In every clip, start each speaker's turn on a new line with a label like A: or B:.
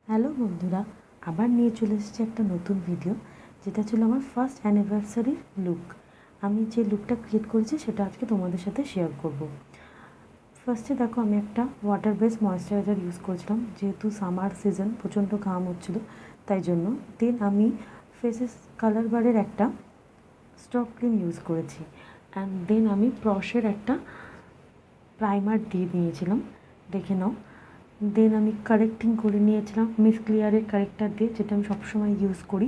A: Hello বন্ধুরা, আবার নিয়ে চলে এসেছি একটা নতুন ভিডিও, যেটা ছিল আমার ফার্স্ট অ্যানিভার্সারির লুক। আমি যে লুকটা ক্রিয়েট করেছি সেটা আজকে তোমাদের সাথে শেয়ার করব। ফার্স্টে দেখো, আমি একটা ওয়াটার বেস ময়েশ্চারাইজার ইউজ করেছিলাম, যেহেতু সামার সিজন, প্রচণ্ড ঘাম হচ্ছিলো তাই জন্য। দেন আমি ফেসেস কালার বারের একটা স্টক ক্রিম ইউজ করেছি। অ্যান্ড দেন আমি প্রশের একটা প্রাইমার দিয়ে দিয়েছিলাম, দেখে নাও। দেন আমি কারেক্টিং করে নিয়েছিলাম মিস ক্লিয়ারের কারেক্টার দিয়ে, যেটা আমি সবসময় ইউজ করি।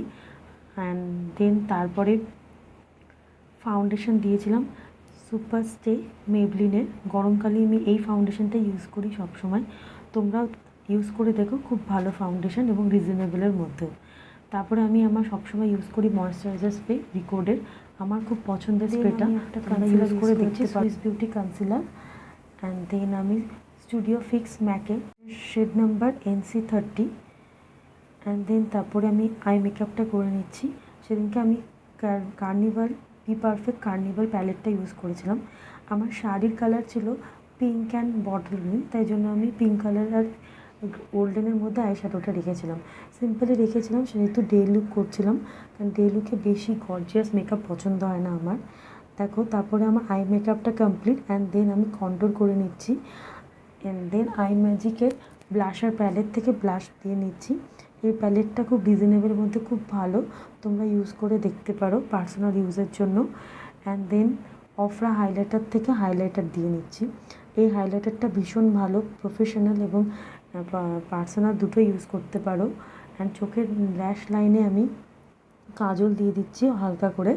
A: অ্যান্ড দেন তারপরে ফাউন্ডেশন দিয়েছিলাম সুপার স্টে মেবলিনের। গরমকালে আমি এই ফাউন্ডেশনটা ইউজ করি সবসময়, তোমরাও ইউজ করে দেখো, খুব ভালো ফাউন্ডেশন এবং রিজনেবলের মধ্যে। তারপরে আমি আমার সবসময় ইউজ করি ময়েশ্চারাইজার স্প্রে রিকোডের, আমার খুব পছন্দের স্প্রেটা। একটা কনসিলার করে দেখতে Swiss beauty concealer. And then আমি স্টুডিও ফিক্স ম্যাকের shade number NC30। And then তারপরে আমি আই মেকআপটা করে নিচ্ছি। সেদিনকে আমি কার্নিভাল বি পারফেক্ট কার্নিভাল প্যালেটটা ইউজ করেছিলাম। আমার শাড়ির কালার ছিল পিঙ্ক অ্যান্ড বটল গ্রিন, তাই জন্য আমি পিঙ্ক কালার আর গোল্ডেনের মধ্যে আই শ্যাডোটা রেখেছিলাম। সিম্পলি রেখেছিলাম, সেহেতু ডে লুক করছিলাম, কারণ ডে লুকে বেশি গর্জিয়াস মেকআপ পছন্দ হয় না আমার। দেখো, তারপরে আমার আই মেকআপটা কমপ্লিট। অ্যান্ড দেন আমি কন্ট্রোল করে নিচ্ছি। অ্যান্ড দেন আই ম্যাজিকের ব্লাশার প্যালেট থেকে ব্লাশ দিয়ে নিচ্ছি। এই প্যালেটটা খুব রিজনেবলের মধ্যে, খুব ভালো, তোমরা ইউজ করে দেখতে পারো পার্সোনাল ইউজের জন্য। অ্যান্ড দেন অফরা হাইলাইটার থেকে হাইলাইটার দিয়ে নিচ্ছি। এই হাইলাইটারটা ভীষণ ভালো, প্রফেশনাল এবং পার্সোনাল দুটো ইউজ করতে পারো। অ্যান্ড চোখের ল্যাশ লাইনে আমি কাজল দিয়ে দিচ্ছি হালকা করে।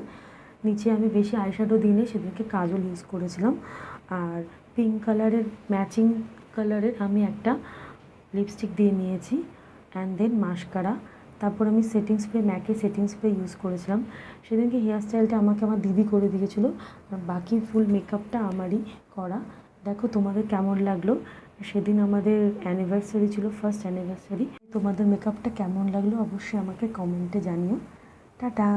A: নিচে আমি বেশি আইশ্যাডো দিইনি, সেদিনকে কাজল ইউজ করেছিলাম। আর পিঙ্ক কালারের ম্যাচিং কালারের আমি একটা লিপস্টিক দিয়ে নিয়েছি। And then mascara. তারপর আমি সেটিং স্প্রে, ম্যাকের সেটিং স্প্রে ইউজ করেছিলাম। সেদিনকে হেয়ার স্টাইলটা আমাকে আমার দিদি করে দিয়েছিলো, আর বাকি ফুল মেকআপটা আমারই করা। দেখো তোমাদের কেমন লাগলো। সেদিন আমাদের অ্যানিভার্সারি ছিল, ফার্স্ট অ্যানিভার্সারি। তোমাদের মেকআপটা কেমন লাগলো অবশ্যই আমাকে কমেন্টে জানিও। টাটা।